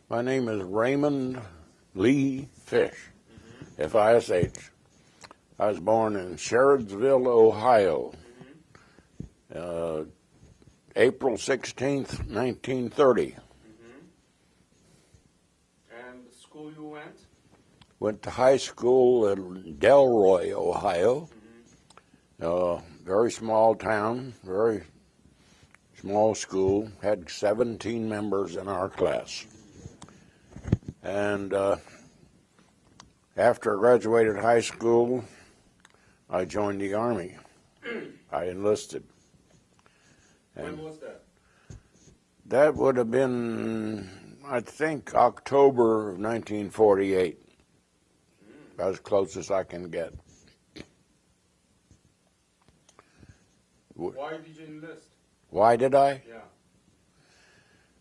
My name is Raymond Lee Fish, F-I-S-H. I was born in Sherrodsville, Ohio, April 16th, 1930. And the school you went? Went to high school in Delroy, Ohio. Very small town, very small school. Had 17 members in our class. And after I graduated high school, I joined the Army. I enlisted. When was that? That would have been, I think, October of 1948. As close as I can get. Why did you enlist? Why did I? Yeah.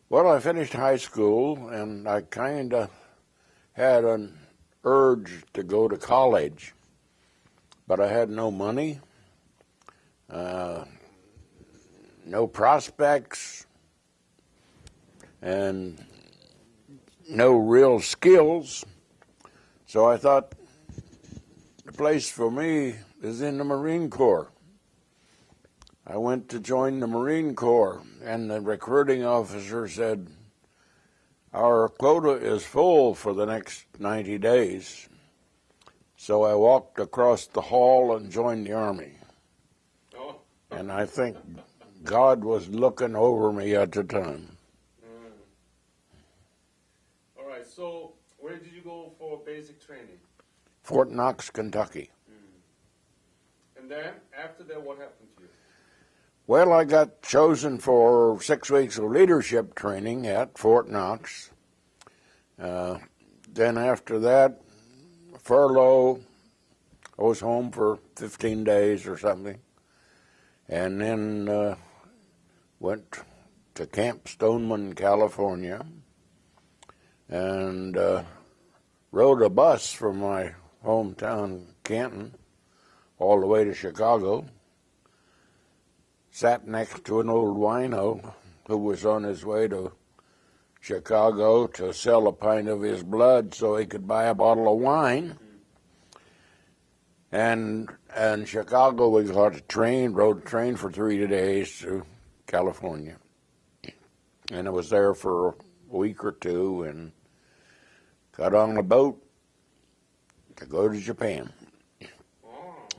Well, I finished high school, and I kind of had an urge to go to college, but I had no money, no prospects, and no real skills. So I thought the place for me is in the Marine Corps. I went to join the Marine Corps, and the recruiting officer said, "Our quota is full for the next 90 days." So I walked across the hall and joined the Army. Oh. And I think God was looking over me at the time. All right, so where did you go for basic training? Fort Knox, Kentucky. And then, after that, what happened to you? Well, I got chosen for 6 weeks of leadership training at Fort Knox. Then after that, furlough. I was home for 15 days or something. And then went to Camp Stoneman, California, and rode a bus from my hometown, Canton, all the way to Chicago. Sat next to an old wino who was on his way to Chicago to sell a pint of his blood so he could buy a bottle of wine. And in Chicago, we got a train, rode a train for 3 days to California. And I was there for a week or two and got on a boat to go to Japan.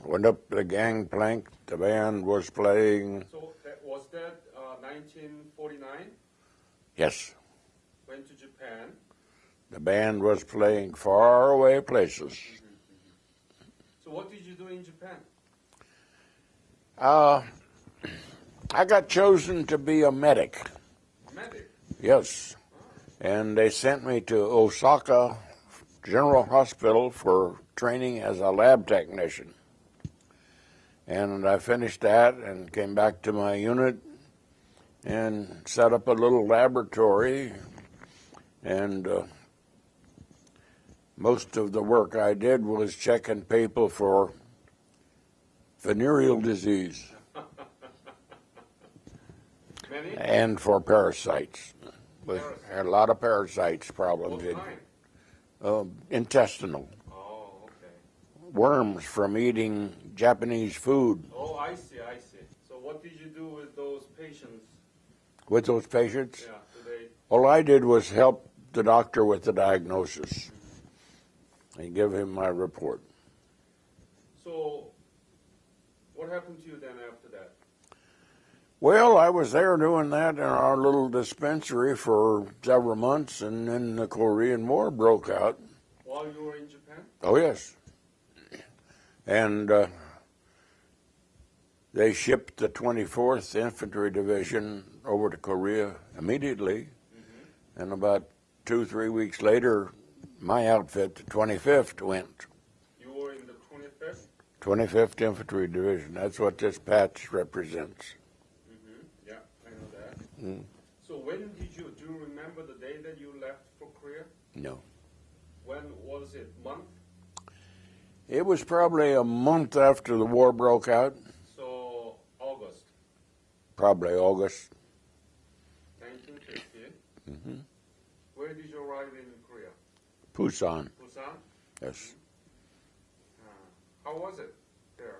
Went up the gangplank, the band was playing. So was that 1949? Yes. Went to Japan. The band was playing far away places. So what did you do in Japan? I got chosen to be a medic. Medic? Yes. And they sent me to Osaka General Hospital for training as a lab technician. And I finished that and came back to my unit and set up a little laboratory. And most of the work I did was checking people for venereal disease. Many? And for parasites. We had a lot of parasites problems. Intestinal. Oh, okay. Worms from eating Japanese food. Oh, I see. So what did you do with those patients? With those patients? Yeah, All I did was help the doctor with the diagnosis and give him my report. So what happened to you then after that? Well, I was there doing that in our little dispensary for several months, and then the Korean War broke out. While you were in Japan? Oh, yes. And they shipped the 24th Infantry Division over to Korea immediately. And about 2-3 weeks later, my outfit, the 25th, went. You were in the 25th? 25th Infantry Division. That's what this patch represents. Yeah, I know that. So when did do you remember the day that you left for Korea? No. When was it? Month? It was probably a month after the war broke out. So August. Probably August. 1950. where did you arrive in Korea? Busan. Busan? Yes. How was it there?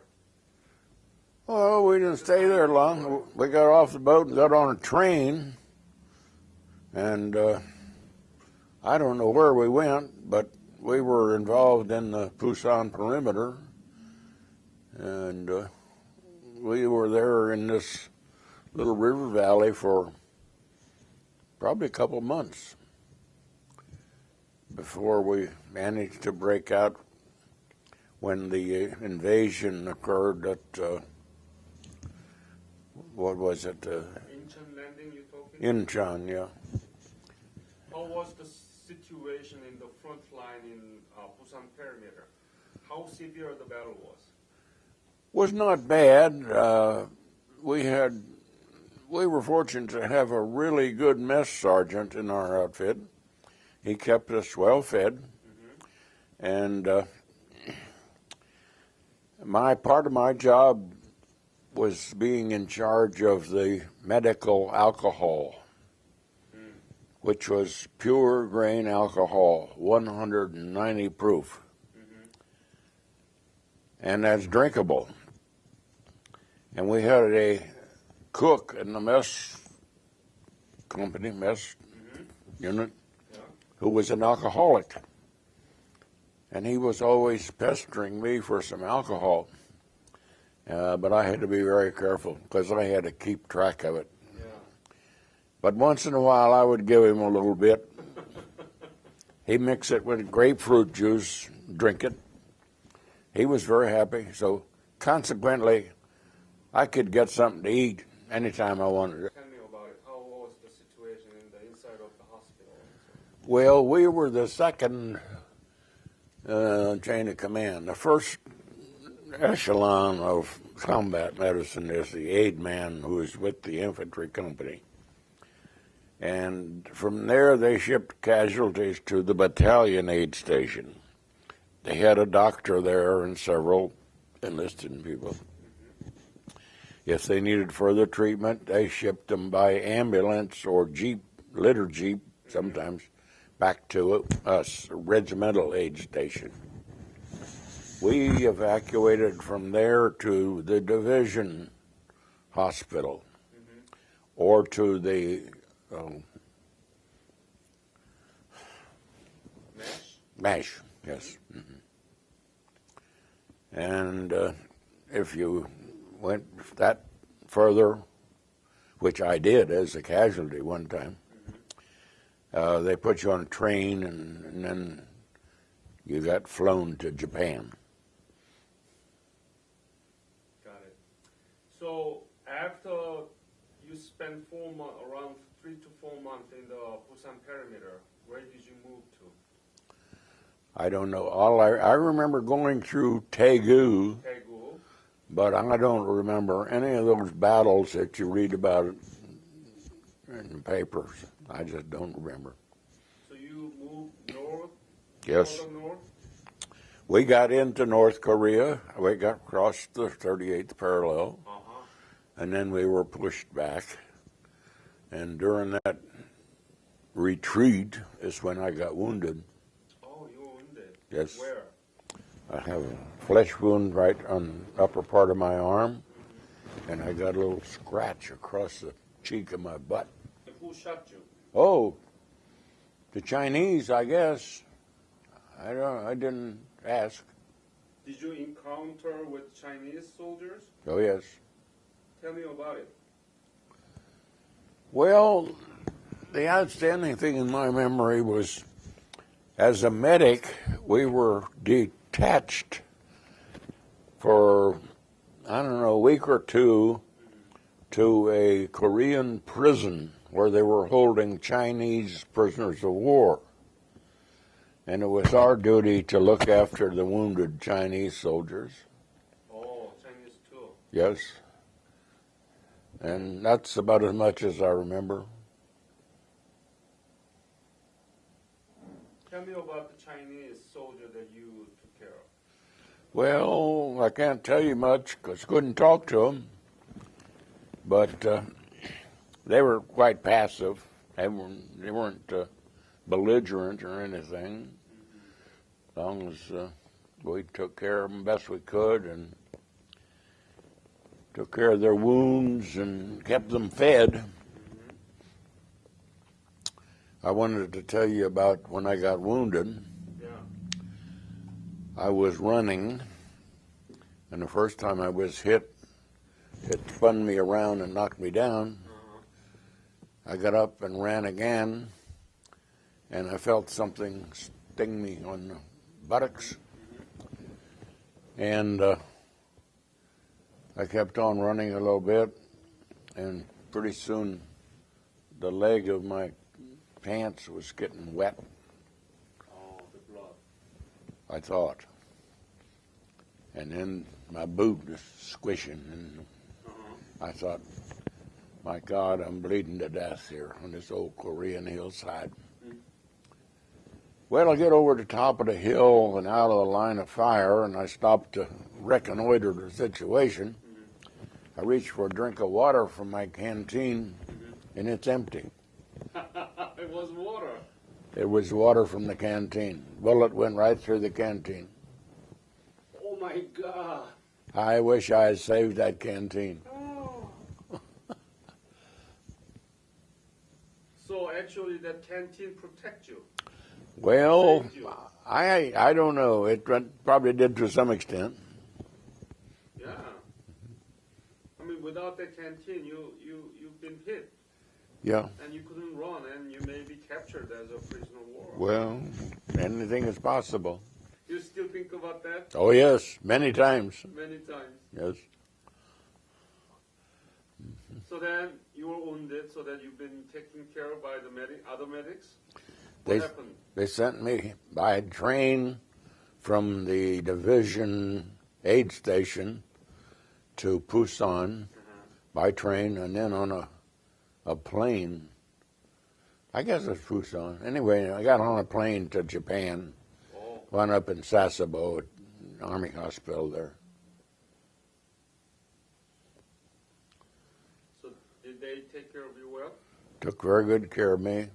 Well, we didn't stay there long. We got off the boat and got on a train, and I don't know where we went, but we were involved in the Busan perimeter, and we were there in this little river valley for probably a couple of months before we managed to break out when the invasion occurred at, what was it? Incheon landing you talking? Incheon, yeah. How was the situation in the front line in Busan perimeter? How severe the battle was? Was not bad. We were fortunate to have a really good mess sergeant in our outfit. He kept us well fed, and part of my job was being in charge of the medical alcohol, which was pure grain alcohol, 190 proof, and that's drinkable. And we had a cook in the mess unit who was an alcoholic, and he was always pestering me for some alcohol. But I had to be very careful because I had to keep track of it. Yeah. But once in a while I would give him a little bit. He'd mix it with grapefruit juice, drink it. He was very happy. So consequently, I could get something to eat anytime I wanted it. Tell me about it. How was the situation in the inside of the hospital? Well, we were the second chain of command. The first echelon of combat medicine is the aide man who is with the infantry company. And from there they shipped casualties to the battalion aid station. They had a doctor there and several enlisted people. If they needed further treatment, they shipped them by ambulance or jeep, litter jeep, sometimes, back to us, regimental aid station. We evacuated from there to the division hospital or to the MASH, yes. And if you went that further, which I did as a casualty one time, they put you on a train and then you got flown to Japan. Got it. So after you spent around 3 to 4 months in the Busan perimeter, where did you move to? I don't know. I remember going through Daegu, Daegu. but I don't remember any of those battles that you read about in the papers. I just don't remember. So you moved north? Yes. North? We got into North Korea. We got across the 38th parallel, and then we were pushed back. And during that retreat is when I got wounded. Oh, you were wounded? Yes. Where? I have a flesh wound right on the upper part of my arm, and I got a little scratch across the cheek of my butt. Who shot you? Oh, the Chinese, I guess. I didn't ask. Did you encounter with Chinese soldiers? Oh, yes. Tell me about it. Well, the outstanding thing in my memory was, as a medic, we were detached for, I don't know, a week or two to a Korean prison where they were holding Chinese prisoners of war. And it was our duty to look after the wounded Chinese soldiers. Oh, Chinese too. Yes. And that's about as much as I remember. Tell me about the Chinese soldier that you took care of. Well, I can't tell you much because I couldn't talk to them. But they were quite passive. They weren't belligerent or anything, as long as we took care of them best we could and took care of their wounds and kept them fed. I wanted to tell you about when I got wounded. Yeah. I was running, and the first time I was hit, it spun me around and knocked me down. I got up and ran again, and I felt something sting me on the buttocks. And I kept on running a little bit, and pretty soon the leg of my pants was getting wet, Oh, the blood. I thought. And then my boot was squishing, and I thought, my God, I'm bleeding to death here on this old Korean hillside. Well, I get over the top of the hill and out of the line of fire, and I stopped to reconnoiter the situation. I reached for a drink of water from my canteen, and it's empty. It was water. It was water from the canteen. Bullet went right through the canteen. Oh my God. I wish I had saved that canteen. So actually that canteen protect you. Well, Saved you. I don't know. It probably did to some extent. Yeah. I mean, without that canteen, you've been hit, Yeah. and you couldn't run, and you may be captured as a prisoner of war. Well, anything is possible. You still think about that Oh, yes, many times. many times. Yes. So then you were wounded, so that you've been taken care of by the other medics. They- What happened? They sent me by train from the division aid station to Busan by train, and then on a plane. I guess it's Busan. Anyway, I got on a plane to Japan, Oh, wound up in Sasebo, Army Hospital there. so did they take care of you well? Took very good care of me.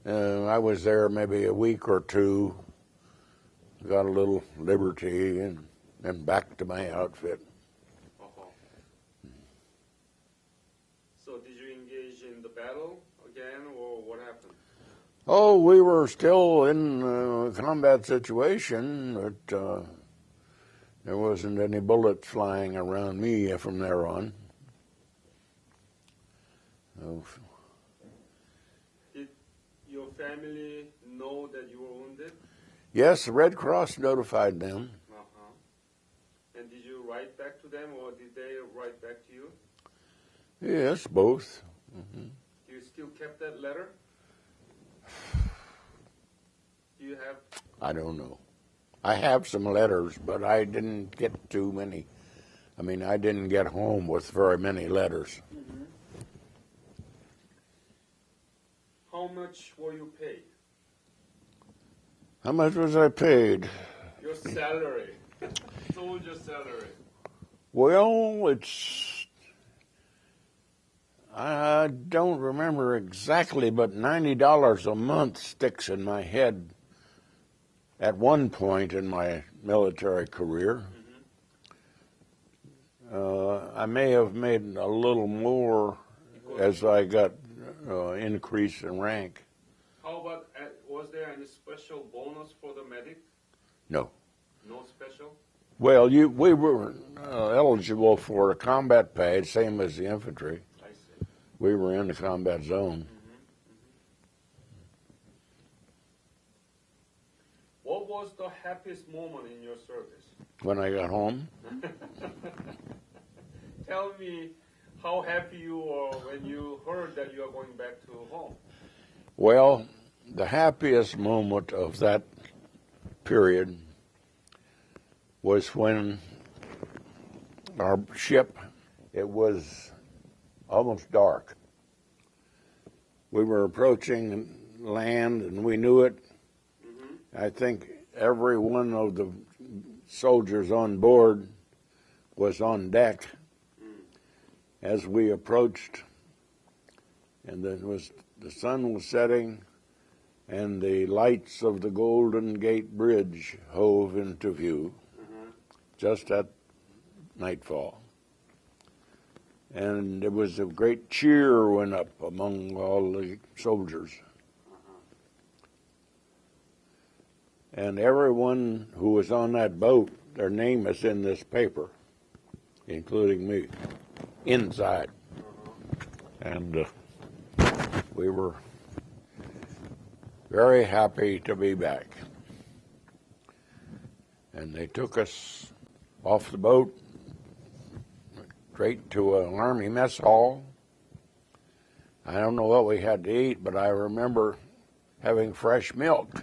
I was there maybe a week or two, got a little liberty, and then back to my outfit. Uh-huh. So did you engage in the battle again, or what happened? Oh, we were still in a combat situation, but there wasn't any bullets flying around me from there on. Oh, Did your family know that you were wounded? yes, the Red Cross notified them. Uh-huh. And did you write back to them, or did they write back to you? Yes, both. Do you still kept that letter? Do you have? I don't know. I have some letters, but I didn't get too many. I mean, I didn't get home with very many letters. How much were you paid? How much was I paid? Your salary. Soldier salary. Well, I don't remember exactly, but $90 a month sticks in my head at one point in my military career. I may have made a little more as I got increase in rank. How about, was there any special bonus for the medic? No. No special? Well, we were eligible for a combat pay, same as the infantry. I see. We were in the combat zone. What was the happiest moment in your service? When I got home, Tell me how happy you were when you heard that you are going back to home. well, the happiest moment of that period was when our ship, it was almost dark. We were approaching land and we knew it. I think every one of the soldiers on board was on deck as we approached, and then the sun was setting, and the lights of the Golden Gate Bridge hove into view just at nightfall. And there was a great cheer went up among all the soldiers. And everyone who was on that boat, their name is in this paper, including me, inside. And we were very happy to be back. And they took us off the boat straight to an Army mess hall. I don't know what we had to eat, but I remember having fresh milk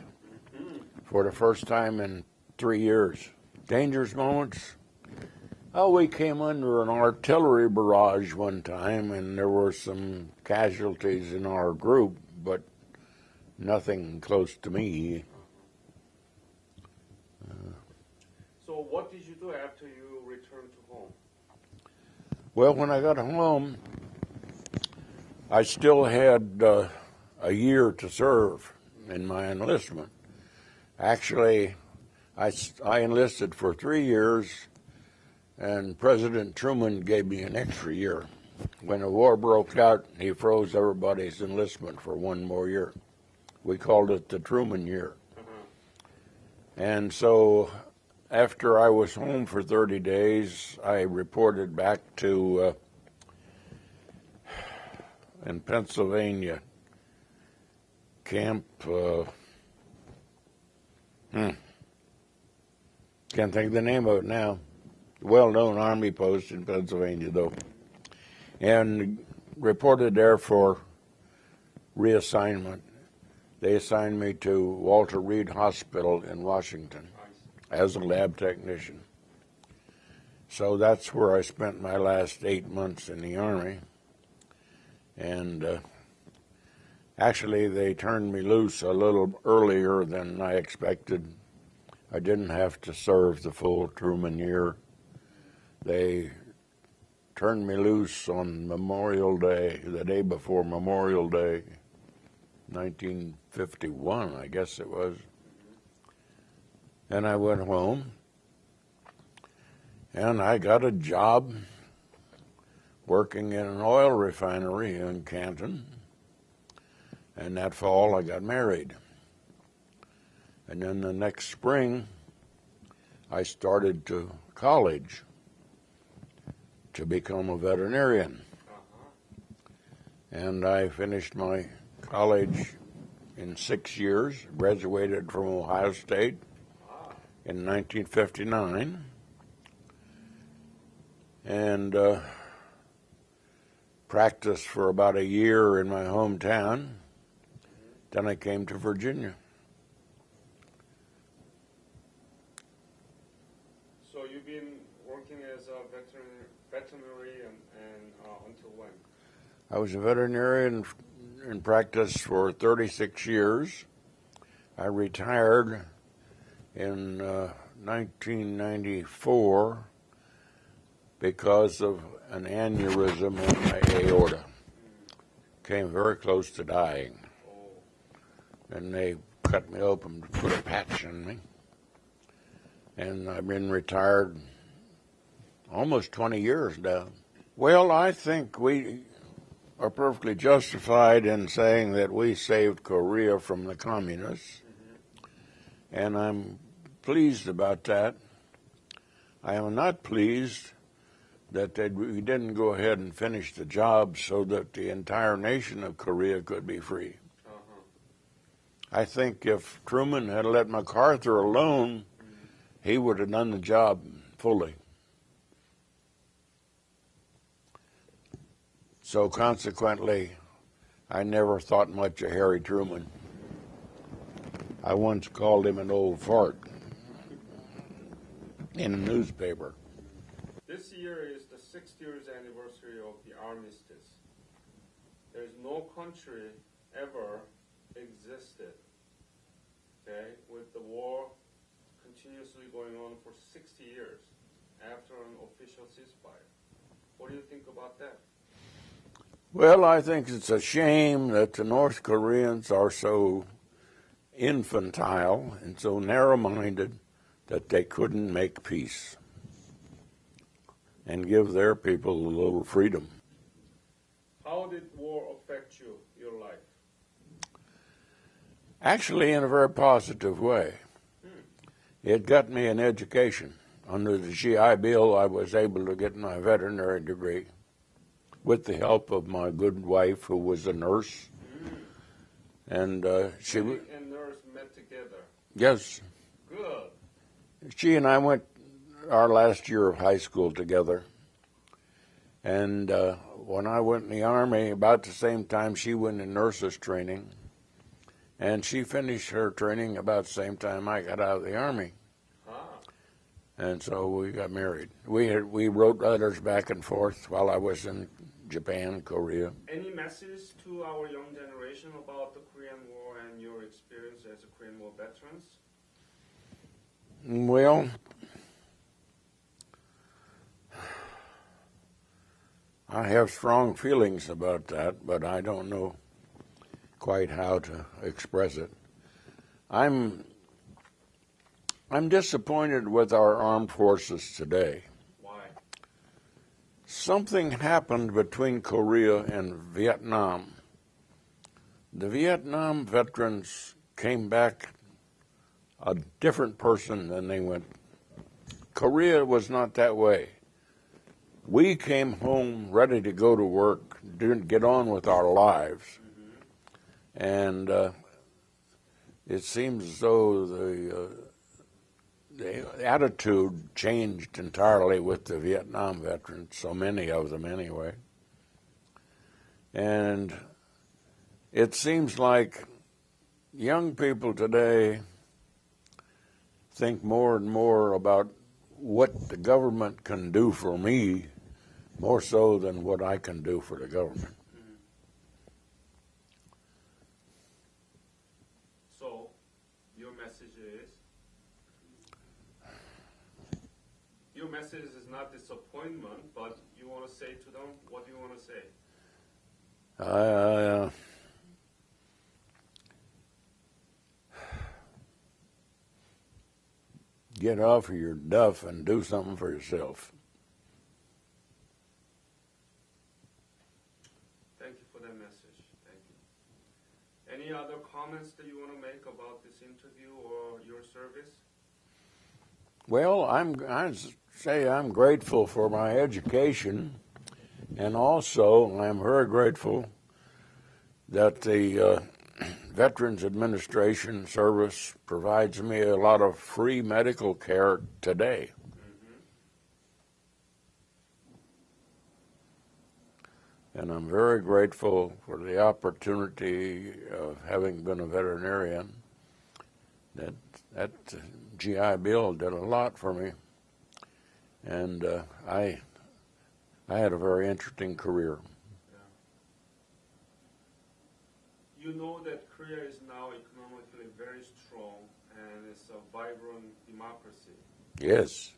for the first time in 3 years. Dangerous moments. Oh, we came under an artillery barrage one time, and there were some casualties in our group, but nothing close to me. So what did you do after you returned to home? Well, when I got home, I still had a year to serve in my enlistment. Actually, I enlisted for 3 years, and President Truman gave me an extra year. When the war broke out, he froze everybody's enlistment for 1 more year. We called it the Truman year. And so after I was home for 30 days, I reported back to in Pennsylvania, Camp, can't think of the name of it now, well-known Army post in Pennsylvania, though, and reported there for reassignment. They assigned me to Walter Reed Hospital in Washington as a lab technician. So that's where I spent my last 8 months in the Army. And actually, they turned me loose a little earlier than I expected. I didn't have to serve the full Truman year. They turned me loose on Memorial Day, the day before Memorial Day, 1951, I guess it was. And I went home, and I got a job working in an oil refinery in Canton. And that fall, I got married. And then the next spring, I started to college to become a veterinarian. And I finished my college in 6 years, graduated from Ohio State in 1959, and practiced for about a year in my hometown. Then I came to Virginia. So you've been working as a veterinarian and until when? I was a veterinarian in practice for 36 years. I retired in 1994 because of an aneurysm in my aorta. Came very close to dying. And they cut me open to put a patch in me. And I've been retired almost 20 years now. Well, I think we are perfectly justified in saying that we saved Korea from the communists. And I'm pleased about that. I am not pleased that we didn't go ahead and finish the job so that the entire nation of Korea could be free. I think if Truman had let MacArthur alone, he would have done the job fully. So consequently, I never thought much of Harry Truman. I once called him an old fart in a newspaper. This year is the 60th anniversary of the armistice. There's no country ever existed, okay, with the war continuously going on for 60 years after an official ceasefire. What do you think about that? Well, I think it's a shame that the North Koreans are so infantile and so narrow-minded that they couldn't make peace and give their people a little freedom. How did war affect you, your life? Actually, in a very positive way. It got me an education. Under the GI Bill, I was able to get my veterinary degree with the help of my good wife, who was a nurse. And she You and nurse met together. yes, Good. she and I went our last year of high school together. And when I went in the Army, about the same time she went in nurses training. And she finished her training about the same time I got out of the Army. And so we got married. We wrote letters back and forth while I was in Japan, Korea. Any message to our young generation about the Korean War and your experience as a Korean War veterans? Well, I have strong feelings about that, but I don't know quite how to express it. I'm disappointed with our armed forces today. Why? Something happened between Korea and Vietnam. The Vietnam veterans came back a different person than they went. Korea was not that way. We came home ready to go to work, didn't get on with our lives. And it seems as though the attitude changed entirely with the Vietnam veterans, so many of them anyway. And it seems like young people today think more and more about what the government can do for me, more so than what I can do for the government. So, your message is not disappointment, but you want to say to them, what do you want to say? Get off of your duff and do something for yourself. Thank you for that message. Thank you. Any other comments that you want to make about this interview or your service? Well, I say I'm grateful for my education, and also I'm very grateful that the Veterans Administration service provides me a lot of free medical care today. And I'm very grateful for the opportunity of having been a veterinarian. That GI Bill did a lot for me, and I had a very interesting career. You know that Korea is now economically very strong and it's a vibrant democracy. Yes,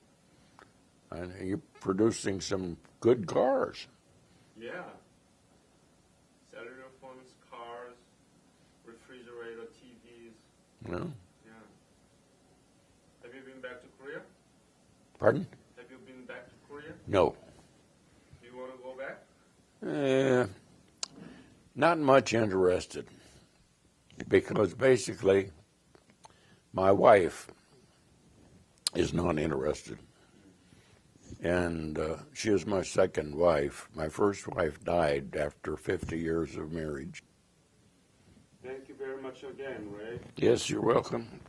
and you're producing some good cars. Yeah. Cellular phones, cars, refrigerator, TVs. Yeah. Yeah. Have you been back to Korea? Pardon? Have you been back to Korea? No. Do you want to go back? Not much interested, because basically my wife is not interested. And she is my second wife. My first wife died after 50 years of marriage. Thank you very much again, Ray. Yes, you're welcome.